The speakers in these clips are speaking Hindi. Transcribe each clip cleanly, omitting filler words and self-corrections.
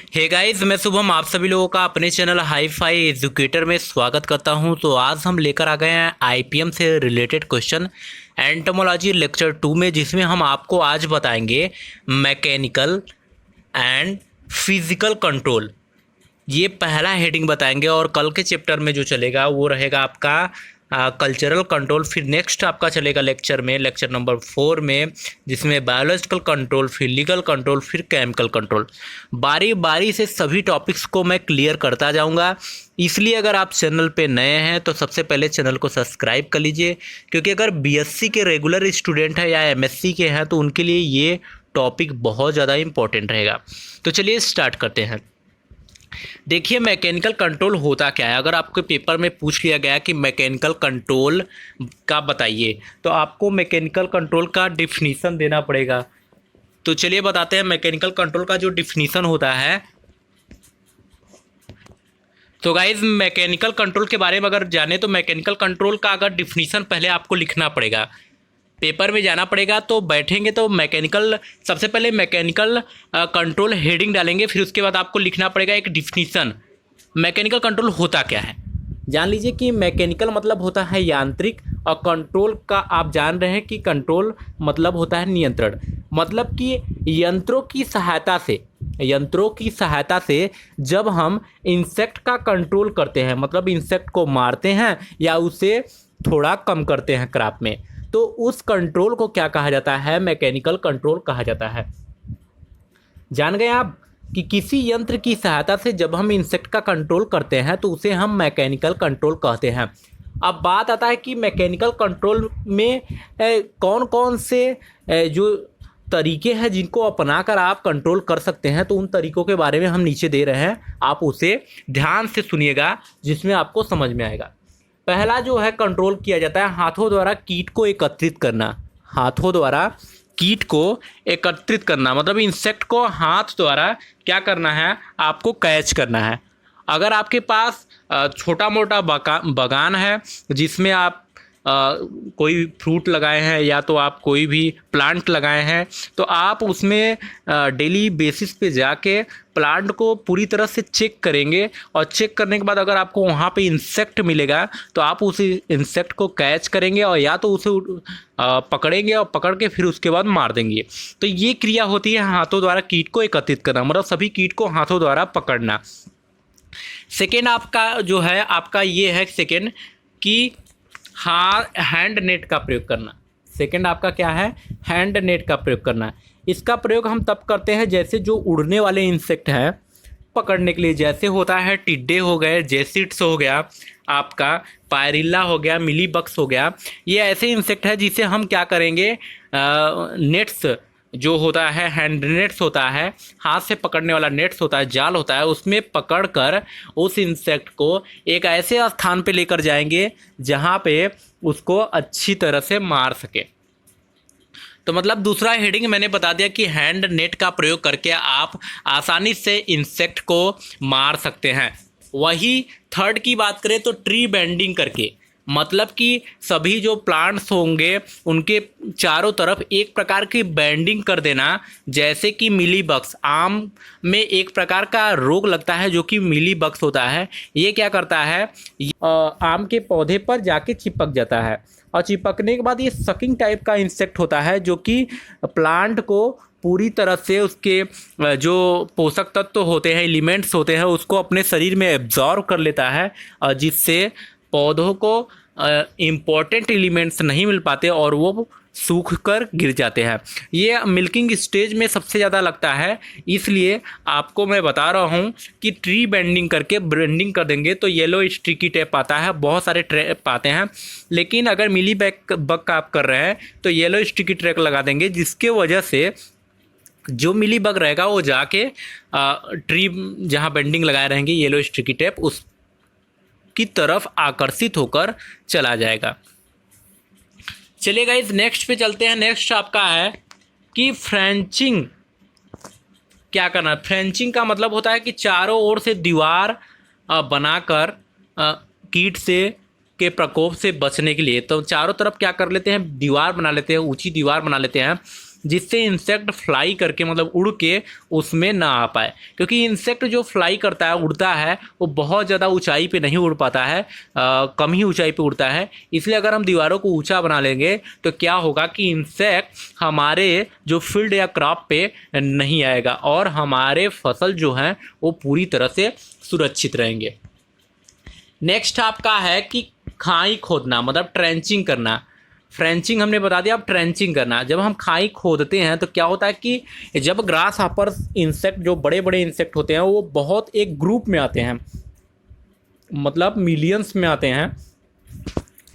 हे गाइस, मैं शुभम आप सभी लोगों का अपने चैनल हाई फाई एजुकेटर में स्वागत करता हूं। तो आज हम लेकर आ गए हैं आईपीएम से रिलेटेड क्वेश्चन एंटोमोलॉजी लेक्चर 2 में, जिसमें हम आपको आज बताएंगे मैकेनिकल एंड फिजिकल कंट्रोल। ये पहला हेडिंग बताएंगे और कल के चैप्टर में जो चलेगा वो रहेगा आपका कल्चरल कंट्रोल। फिर नेक्स्ट आपका चलेगा लेक्चर नंबर 4 में, जिसमें बायोलॉजिकल कंट्रोल, फिर लीगल कंट्रोल, फिर केमिकल कंट्रोल। बारी बारी से सभी टॉपिक्स को मैं क्लियर करता जाऊंगा। इसलिए अगर आप चैनल पे नए हैं तो सबसे पहले चैनल को सब्सक्राइब कर लीजिए, क्योंकि अगर बीएससी के रेगुलर स्टूडेंट हैं या एमएससी के हैं तो उनके लिए ये टॉपिक बहुत ज़्यादा इंपॉर्टेंट रहेगा। तो चलिए स्टार्ट करते हैं। देखिए, मैकेनिकल कंट्रोल होता क्या है। अगर आपके पेपर में पूछ लिया गया कि मैकेनिकल कंट्रोल का बताइए, तो आपको मैकेनिकल कंट्रोल का डिफिनीसन देना पड़ेगा। तो चलिए बताते हैं मैकेनिकल कंट्रोल का जो डिफिनीसन होता है। तो गाइज, मैकेनिकल कंट्रोल के बारे में अगर जाने तो मैकेनिकल कंट्रोल का अगर डिफिनीसन पहले आपको लिखना पड़ेगा, पेपर में जाना पड़ेगा। तो बैठेंगे तो मैकेनिकल, सबसे पहले मैकेनिकल कंट्रोल हेडिंग डालेंगे, फिर उसके बाद आपको लिखना पड़ेगा एक डिफिनीसन। मैकेनिकल कंट्रोल होता क्या है जान लीजिए कि मैकेनिकल मतलब होता है यांत्रिक, और कंट्रोल का आप जान रहे हैं कि कंट्रोल मतलब होता है नियंत्रण। मतलब कि यंत्रों की सहायता से जब हम इंसेक्ट का कंट्रोल करते हैं, मतलब इंसेक्ट को मारते हैं या उसे थोड़ा कम करते हैं क्रॉप में, तो उस कंट्रोल को क्या कहा जाता है? मैकेनिकल कंट्रोल कहा जाता है। जान गए आप कि किसी यंत्र की सहायता से जब हम इंसेक्ट का कंट्रोल करते हैं तो उसे हम मैकेनिकल कंट्रोल कहते हैं। अब बात आता है कि मैकेनिकल कंट्रोल में कौन कौन से जो तरीके हैं जिनको अपनाकर आप कंट्रोल कर सकते हैं, तो उन तरीकों के बारे में हम नीचे दे रहे हैं। आप उसे ध्यान से सुनिएगा, जिसमें आपको समझ में आएगा। पहला जो है कंट्रोल किया जाता है हाथों द्वारा कीट को एकत्रित करना। हाथों द्वारा कीट को एकत्रित करना मतलब इंसेक्ट को हाथ द्वारा क्या करना है? आपको कैच करना है। अगर आपके पास छोटा मोटा बागान है जिसमें आप कोई फ्रूट लगाए हैं या तो आप कोई भी प्लांट लगाए हैं, तो आप उसमें डेली बेसिस पे जाके प्लांट को पूरी तरह से चेक करेंगे, और चेक करने के बाद अगर आपको वहाँ पे इंसेक्ट मिलेगा तो आप उस इंसेक्ट को कैच करेंगे और या तो उसे पकड़ेंगे और पकड़ के फिर उसके बाद मार देंगे। तो ये क्रिया होती है हाथों द्वारा कीट को एकत्रित करना, मतलब सभी कीट को हाथों द्वारा पकड़ना। सेकेंड आपका जो है, आपका ये है सेकेंड कि हैंड नेट का प्रयोग करना। सेकंड आपका क्या है? हैंड नेट का प्रयोग करना। इसका प्रयोग हम तब करते हैं जैसे जो उड़ने वाले इंसेक्ट हैं पकड़ने के लिए, जैसे होता है टिड्डे हो गए, जेसिड्स हो गया, आपका पायरिल्ला हो गया, मिली बग्स हो गया। ये ऐसे इंसेक्ट है जिसे हम क्या करेंगे, नेट्स जो होता है, हैंड नेट्स होता है, हाथ से पकड़ने वाला नेट्स होता है, जाल होता है, उसमें पकड़कर उस इंसेक्ट को एक ऐसे स्थान पे लेकर जाएंगे जहाँ पे उसको अच्छी तरह से मार सके। तो मतलब दूसरा हेडिंग मैंने बता दिया कि हैंड नेट का प्रयोग करके आप आसानी से इंसेक्ट को मार सकते हैं। वही थर्ड की बात करें तो ट्री बेंडिंग करके, मतलब कि सभी जो प्लांट्स होंगे उनके चारों तरफ एक प्रकार की बैंडिंग कर देना। जैसे कि मिली बग्स, आम में एक प्रकार का रोग लगता है जो कि मिली बग्स होता है। ये क्या करता है, आम के पौधे पर जाके चिपक जाता है, और चिपकने के बाद ये सकिंग टाइप का इंसेक्ट होता है जो कि प्लांट को पूरी तरह से उसके जो पोषक तत्व होते हैं, एलिमेंट्स होते हैं, उसको अपने शरीर में एब्जॉर्व कर लेता है, और जिससे पौधों को इम्पोर्टेंट एलिमेंट्स नहीं मिल पाते और वो सूख कर गिर जाते हैं। ये मिल्किंग स्टेज में सबसे ज़्यादा लगता है, इसलिए आपको मैं बता रहा हूँ कि ट्री बेंडिंग करके ब्रेंडिंग कर देंगे तो येलो स्टिकी टेप आता है, बहुत सारे टेप आते हैं। लेकिन अगर मिली बग का आप कर रहे हैं तो येलो स्टिकी टेप लगा देंगे, जिसके वजह से जो मिली बग रहेगा वो जाके ट्री जहाँ बेंडिंग लगाए रहेंगे येलो स्टिकी टेप, उस की तरफ आकर्षित होकर चला जाएगा। चलिए गाइस, नेक्स्ट पे चलते हैं। नेक्स्ट आपका है कि फ्रेंचिंग क्या करना है। फ्रेंचिंग का मतलब होता है कि चारों ओर से दीवार बनाकर कीट से के प्रकोप से बचने के लिए, तो चारों तरफ क्या कर लेते हैं, दीवार बना लेते हैं, ऊंची दीवार बना लेते हैं। जिससे इंसेक्ट फ्लाई करके मतलब उड़ के उसमें ना आ पाए, क्योंकि इंसेक्ट जो फ्लाई करता है, उड़ता है, वो बहुत ज़्यादा ऊंचाई पे नहीं उड़ पाता है, कम ही ऊंचाई पे उड़ता है। इसलिए अगर हम दीवारों को ऊंचा बना लेंगे तो क्या होगा कि इंसेक्ट हमारे जो फील्ड या क्रॉप पे नहीं आएगा और हमारे फसल जो हैं वो पूरी तरह से सुरक्षित रहेंगे। नेक्स्ट आपका है कि खाई खोदना, मतलब ट्रेंचिंग करना। फ्रेंचिंग हमने बता दिया, अब ट्रेंचिंग करना। जब हम खाई खोदते हैं तो क्या होता है कि जब ग्रास हॉपर इंसेक्ट, जो बड़े बड़े इंसेक्ट होते हैं, वो बहुत एक ग्रुप में आते हैं, मतलब मिलियंस में आते हैं,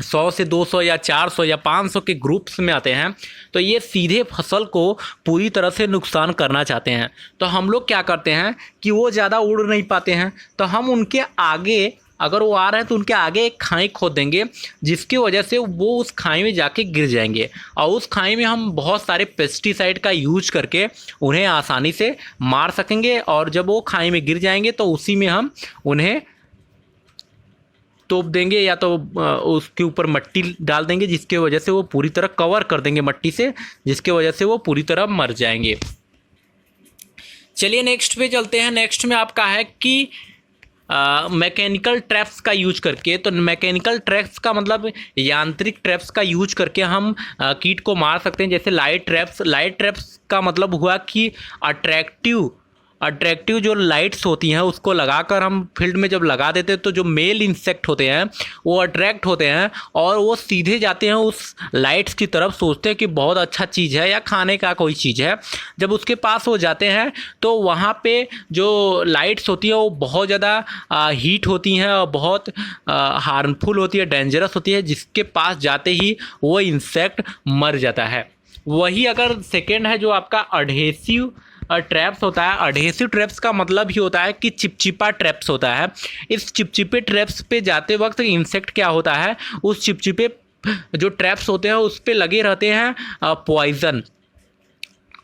100 से 200 या 400 या 500 के ग्रुप्स में आते हैं। तो ये सीधे फसल को पूरी तरह से नुकसान करना चाहते हैं। तो हम लोग क्या करते हैं कि वो ज़्यादा उड़ नहीं पाते हैं, तो हम उनके आगे, अगर वो आ रहे हैं तो उनके आगे एक खाई खोद देंगे, जिसकी वजह से वो उस खाई में जाके गिर जाएंगे और उस खाई में हम बहुत सारे पेस्टिसाइड का यूज करके उन्हें आसानी से मार सकेंगे। और जब वो खाई में गिर जाएंगे तो उसी में हम उन्हें तोप देंगे या तो उसके ऊपर मिट्टी डाल देंगे, जिसके वजह से वो पूरी तरह कवर कर देंगे मट्टी से, जिसके वजह से वो पूरी तरह मर जाएंगे। चलिए नेक्स्ट पे चलते हैं। नेक्स्ट में आपका है कि मैकेनिकल ट्रैप्स का यूज करके। तो मैकेनिकल ट्रैप्स का मतलब यांत्रिक ट्रैप्स का यूज करके हम कीट को मार सकते हैं। जैसे लाइट ट्रैप्स। लाइट ट्रैप्स का मतलब हुआ कि अट्रैक्टिव जो लाइट्स होती हैं उसको लगाकर हम फील्ड में जब लगा देते हैं तो जो मेल इंसेक्ट होते हैं वो अट्रैक्ट होते हैं और वो सीधे जाते हैं उस लाइट्स की तरफ, सोचते हैं कि बहुत अच्छा चीज़ है या खाने का कोई चीज़ है। जब उसके पास वो जाते हैं तो वहाँ पे जो लाइट्स होती हैं वो बहुत ज़्यादा हीट होती हैं और बहुत हार्मफुल होती है, डेंजरस होती है, जिसके पास जाते ही वो इंसेक्ट मर जाता है। वही अगर सेकेंड है जो आपका अडहेसिव ट्रैप्स होता है। अडहेसिव ट्रैप्स का मतलब ही होता है कि चिपचिपा ट्रैप्स होता है। इस चिपचिपे ट्रैप्स पे जाते वक्त इंसेक्ट क्या होता है, उस चिपचिपे जो ट्रैप्स होते हैं उस पे लगे रहते हैं पॉइजन,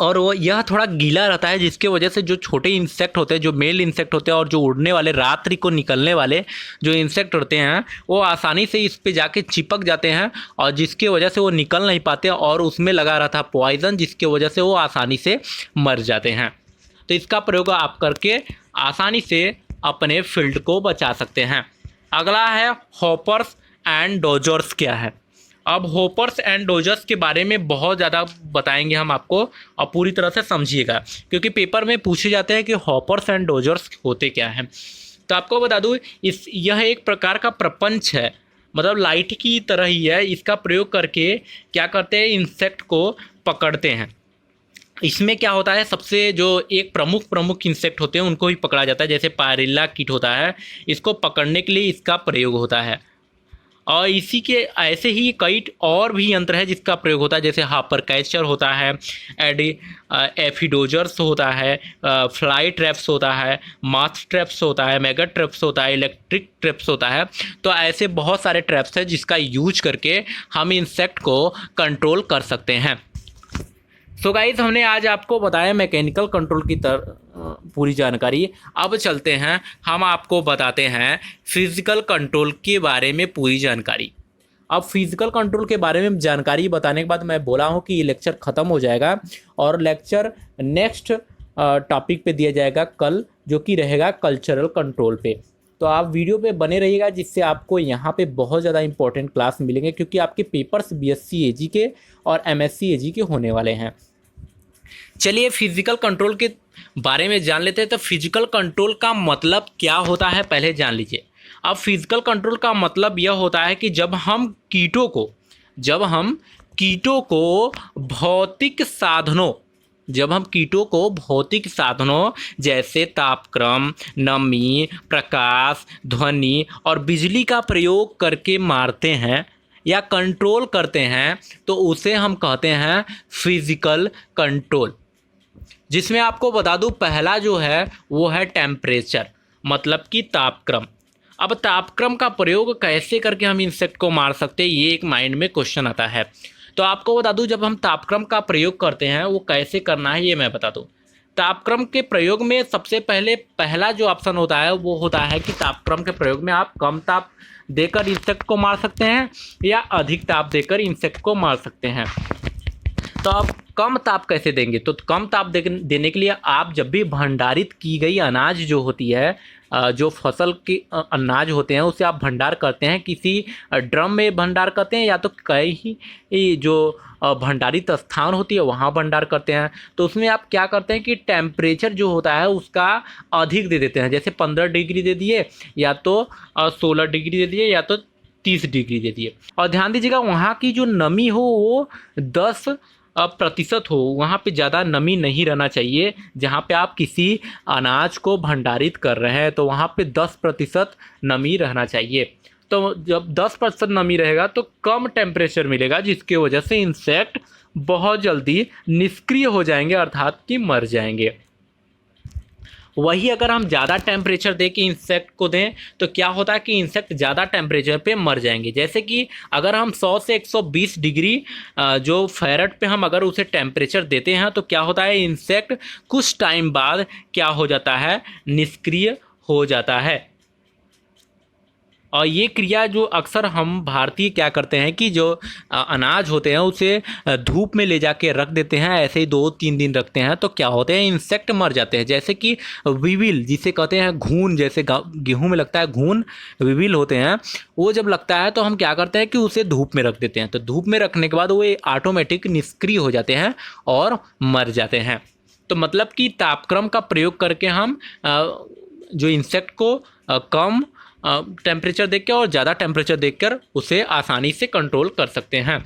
और वो यह थोड़ा गीला रहता है, जिसके वजह से जो छोटे इंसेक्ट होते हैं, जो मेल इंसेक्ट होते हैं और जो उड़ने वाले, रात्रि को निकलने वाले जो इंसेक्ट होते हैं, वो आसानी से इस पे जाके चिपक जाते हैं और जिसके वजह से वो निकल नहीं पाते और उसमें लगा रहता है पॉइजन, जिसके वजह से वो आसानी से मर जाते हैं। तो इसका प्रयोग आप करके आसानी से अपने फील्ड को बचा सकते हैं। अगला है हॉपर्स एंड डोजर्स क्या है। अब होपर्स एंड डोजर्स के बारे में बहुत ज़्यादा बताएंगे हम आपको, और पूरी तरह से समझिएगा, क्योंकि पेपर में पूछे जाते हैं कि हॉपर्स एंड डोजर्स होते क्या हैं। तो आपको बता दूँ, यह एक प्रकार का प्रपंच है, मतलब लाइट की तरह ही है। इसका प्रयोग करके क्या करते हैं, इंसेक्ट को पकड़ते हैं। इसमें क्या होता है, सबसे जो एक प्रमुख इंसेक्ट होते हैं उनको ही पकड़ा जाता है। जैसे पायरिल्ला कीट होता है, इसको पकड़ने के लिए इसका प्रयोग होता है। और इसी के ऐसे ही कई और भी यंत्र है जिसका प्रयोग होता है, जैसे हापर कैचर होता है, एफिडोजर्स होता है, फ्लाई ट्रैप्स होता है, माथ ट्रैप्स होता है, मेगा ट्रैप्स होता है, इलेक्ट्रिक ट्रैप्स होता है। तो ऐसे बहुत सारे ट्रैप्स हैं जिसका यूज करके हम इंसेक्ट को कंट्रोल कर सकते हैं। सो गाइस, हमने आज आपको बताया मैकेनिकल कंट्रोल की पूरी जानकारी। अब चलते हैं, हम आपको बताते हैं फिजिकल कंट्रोल के बारे में पूरी जानकारी। अब फिजिकल कंट्रोल के बारे में जानकारी बताने के बाद मैं बोला हूँ कि ये लेक्चर ख़त्म हो जाएगा और लेक्चर नेक्स्ट टॉपिक पे दिया जाएगा कल, जो कि रहेगा कल्चरल कंट्रोल पे। तो आप वीडियो पे बने रहिएगा, जिससे आपको यहाँ पे बहुत ज़्यादा इंपॉर्टेंट क्लास मिलेंगे, क्योंकि आपके पेपर्स बीएससी एजी के और एमएससी एजी के होने वाले हैं। चलिए फिजिकल कंट्रोल के बारे में जान लेते हैं। तो फिजिकल कंट्रोल का मतलब क्या होता है पहले जान लीजिए। अब फिजिकल कंट्रोल का मतलब यह होता है कि जब हम कीटों को भौतिक साधनों जैसे तापक्रम, नमी, प्रकाश, ध्वनि और बिजली का प्रयोग करके मारते हैं या कंट्रोल करते हैं, तो उसे हम कहते हैं फिजिकल कंट्रोल। जिसमें आपको बता दूं, पहला जो है वो है टेम्परेचर, मतलब कि तापक्रम। अब तापक्रम का प्रयोग कैसे करके हम इंसेक्ट को मार सकते हैं, ये एक माइंड में क्वेश्चन आता है। तो आपको बता दूं, जब हम तापक्रम का प्रयोग करते हैं वो कैसे करना है ये मैं बता दूं। तापक्रम के प्रयोग में सबसे पहला जो ऑप्शन होता है वो होता है कि तापक्रम के प्रयोग में आप कम ताप देकर इंसेक्ट को मार सकते हैं या अधिक ताप देकर इंसेक्ट को मार सकते हैं। तो अब कम ताप कैसे देंगे? तो कम ताप देने के लिए आप जब भी भंडारित की गई अनाज जो होती है, जो फसल के अनाज होते हैं उसे आप भंडार करते हैं, किसी ड्रम में भंडार करते हैं या तो कई जो भंडारित स्थान होती है वहाँ भंडार करते हैं। तो उसमें आप क्या करते हैं कि टेम्परेचर जो होता है उसका अधिक दे देते हैं, जैसे 15 डिग्री दे दिए या तो 16 डिग्री दे दिए या तो 30 डिग्री दे दिए। और ध्यान दीजिएगा वहाँ की जो नमी हो वो 10% हो, वहाँ पे ज़्यादा नमी नहीं रहना चाहिए। जहाँ पे आप किसी अनाज को भंडारित कर रहे हैं तो वहाँ पे 10% नमी रहना चाहिए। तो जब 10% नमी रहेगा तो कम टेम्परेचर मिलेगा, जिसकी वजह से इंसेक्ट बहुत जल्दी निष्क्रिय हो जाएंगे, अर्थात कि मर जाएंगे। वही अगर हम ज़्यादा टेम्परेचर दे के इंसेक्ट को दें तो क्या होता है कि इंसेक्ट ज़्यादा टेम्परेचर पे मर जाएंगे। जैसे कि अगर हम 100 से 120 डिग्री जो फ़ारेनहाइट पे हम अगर उसे टेम्परेचर देते हैं तो क्या होता है, इंसेक्ट कुछ टाइम बाद क्या हो जाता है, निष्क्रिय हो जाता है। और ये क्रिया जो अक्सर हम भारतीय क्या करते हैं कि जो अनाज होते हैं उसे धूप में ले जाके रख देते हैं, ऐसे ही 2-3 दिन रखते हैं तो क्या होते हैं, इंसेक्ट मर जाते हैं। जैसे कि विविल जिसे कहते हैं घून, जैसे गेहूं में लगता है घून, विविल होते हैं, वो जब लगता है तो हम क्या करते हैं कि उसे धूप में रख देते हैं। तो धूप में रखने के बाद वो ऑटोमेटिक निष्क्रिय हो जाते हैं और मर जाते हैं। तो मतलब कि तापक्रम का प्रयोग करके हम जो इंसेक्ट को कम टेम्परेचर देकर और ज़्यादा टेम्परेचर देकर उसे आसानी से कंट्रोल कर सकते हैं।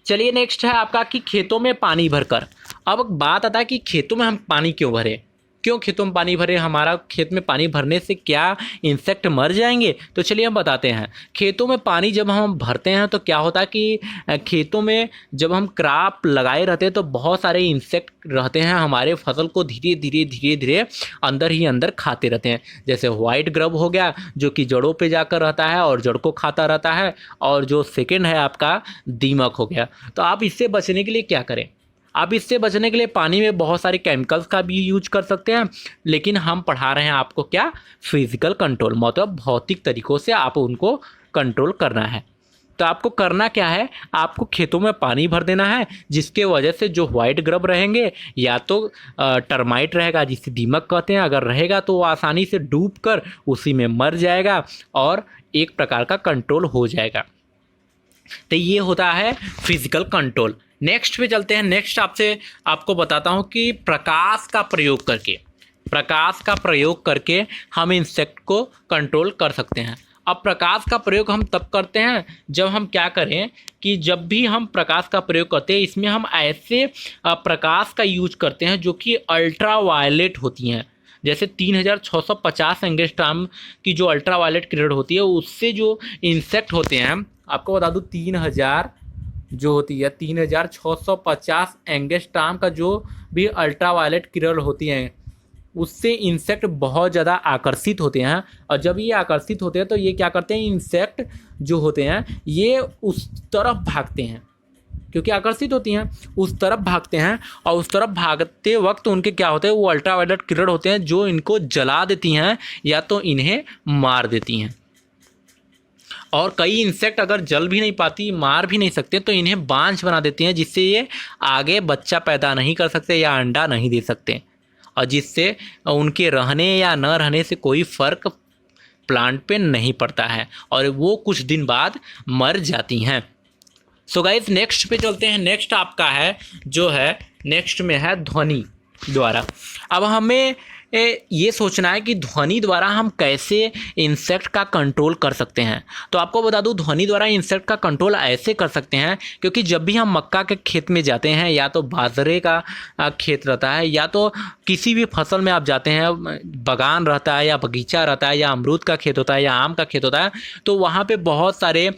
चलिए नेक्स्ट है आपका कि खेतों में पानी भरकर। अब बात आता है कि खेतों में हम पानी क्यों भरें, क्यों खेतों में पानी भरे, हमारा खेत में पानी भरने से क्या इंसेक्ट मर जाएंगे? तो चलिए हम बताते हैं। खेतों में पानी जब हम भरते हैं तो क्या होता है कि खेतों में जब हम क्रॉप लगाए रहते हैं तो बहुत सारे इंसेक्ट रहते हैं, हमारे फसल को धीरे धीरे अंदर ही अंदर खाते रहते हैं। जैसे व्हाइट ग्रब हो गया जो कि जड़ों पे जाकर रहता है और जड़ को खाता रहता है, और जो सेकेंड है आपका दीमक हो गया। तो आप इससे बचने के लिए क्या करें? आप इससे बचने के लिए पानी में बहुत सारे केमिकल्स का भी यूज कर सकते हैं, लेकिन हम पढ़ा रहे हैं आपको क्या, फिजिकल कंट्रोल, मतलब भौतिक तरीकों से आप उनको कंट्रोल करना है। तो आपको करना क्या है, आपको खेतों में पानी भर देना है, जिसके वजह से जो व्हाइट ग्रब रहेंगे या तो टर्माइट रहेगा जिसे दीमक कहते हैं, अगर रहेगा तो वो आसानी से डूब कर उसी में मर जाएगा और एक प्रकार का कंट्रोल हो जाएगा। तो ये होता है फिजिकल कंट्रोल। नेक्स्ट पे चलते हैं। नेक्स्ट आपको बताता हूँ कि प्रकाश का प्रयोग करके हम इंसेक्ट को कंट्रोल कर सकते हैं। अब प्रकाश का प्रयोग हम तब करते हैं जब हम क्या करें कि जब भी हम प्रकाश का प्रयोग करते हैं इसमें हम ऐसे प्रकाश का यूज करते हैं जो कि अल्ट्रा वायलेट होती हैं। जैसे 3650 एंगस्ट्रॉम की जो अल्ट्रा वायलेट किरण होती है उससे जो इंसेक्ट होते हैं, आपको बता दूँ 3000 जो होती है 3650 एंगस्ट्रॉम का जो भी अल्ट्रा वायलेट किरण होती हैं उससे इंसेक्ट बहुत ज़्यादा आकर्षित होते हैं। और जब ये आकर्षित होते हैं तो ये क्या करते हैं, इंसेक्ट जो होते हैं ये उस तरफ भागते हैं, क्योंकि आकर्षित होती हैं उस तरफ भागते हैं, और उस तरफ भागते वक्त उनके क्या होते हैं, वो अल्ट्रा वायलेट किरण होते हैं जो इनको जला देती हैं या तो इन्हें मार देती हैं। और कई इंसेक्ट अगर जल भी नहीं पाती, मार भी नहीं सकते, तो इन्हें बांझ बना देती हैं, जिससे ये आगे बच्चा पैदा नहीं कर सकते या अंडा नहीं दे सकते, और जिससे उनके रहने या न रहने से कोई फ़र्क प्लांट पे नहीं पड़ता है और वो कुछ दिन बाद मर जाती हैं। सो गाइस नेक्स्ट पे चलते हैं। नेक्स्ट आपका है जो है, नेक्स्ट में है ध्वनि द्वारा। अब हमें ये सोचना है कि ध्वनि द्वारा हम कैसे इंसेक्ट का कंट्रोल कर सकते हैं। तो आपको बता दूं ध्वनि द्वारा इंसेक्ट का कंट्रोल ऐसे कर सकते हैं, क्योंकि जब भी हम मक्का के खेत में जाते हैं या तो बाजरे का खेत रहता है या तो किसी भी फसल में आप जाते हैं, बागान रहता है या बगीचा रहता है या अमरूद का खेत होता है या आम का खेत होता है, तो वहाँ पे बहुत सारे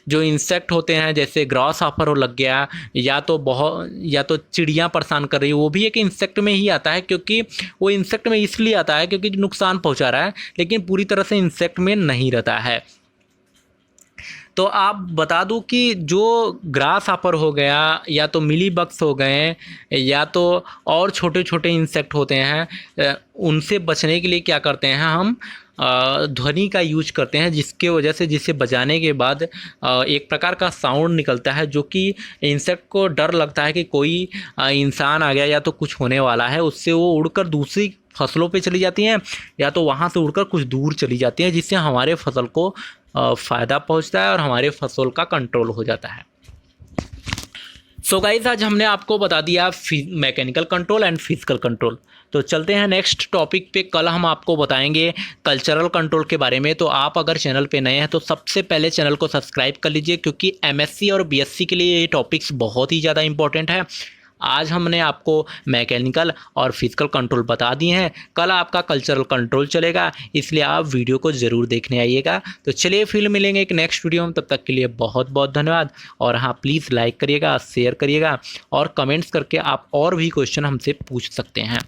जो इंसेक्ट होते हैं जैसे ग्रॉस हॉपर लग गया या तो चिड़ियाँ परेशान कर रही है, वो भी एक इंसेक्ट में ही आता है, क्योंकि वो इंसेक्ट में इसलिए आता है क्योंकि नुकसान पहुंचा रहा है, लेकिन पूरी तरह से इंसेक्ट में नहीं रहता है। तो आप बता दूं कि जो ग्रास हॉपर हो गया या तो मिली बग्स हो गए या तो और छोटे छोटे इंसेक्ट होते हैं, उनसे बचने के लिए क्या करते हैं हम ध्वनि का यूज करते हैं, जिसके वजह से जिसे बजाने के बाद एक प्रकार का साउंड निकलता है जो कि इंसेक्ट को डर लगता है कि कोई इंसान आ गया या तो कुछ होने वाला है, उससे वो उड़कर दूसरी फसलों पे चली जाती हैं या तो वहाँ से उड़कर कुछ दूर चली जाती हैं, जिससे हमारे फसल को फ़ायदा पहुँचता है और हमारे फसल का कंट्रोल हो जाता है। सो गाइस, आज हमने आपको बता दिया mechanical control and physical control. तो चलते हैं नेक्स्ट टॉपिक पे। कल हम आपको बताएंगे कल्चरल कंट्रोल के बारे में। तो आप अगर चैनल पे नए हैं तो सबसे पहले चैनल को सब्सक्राइब कर लीजिए, क्योंकि एमएससी और बीएससी के लिए ये टॉपिक्स बहुत ही ज़्यादा इंपॉर्टेंट है। आज हमने आपको मैकेनिकल और फिजिकल कंट्रोल बता दिए हैं, कल आपका कल्चरल कंट्रोल चलेगा, इसलिए आप वीडियो को ज़रूर देखने आइएगा। तो चलिए फिर मिलेंगे एक नेक्स्ट वीडियो में, तब तक के लिए बहुत बहुत धन्यवाद। और हाँ, प्लीज़ लाइक करिएगा, शेयर करिएगा और कमेंट्स करके आप और भी क्वेश्चन हमसे पूछ सकते हैं।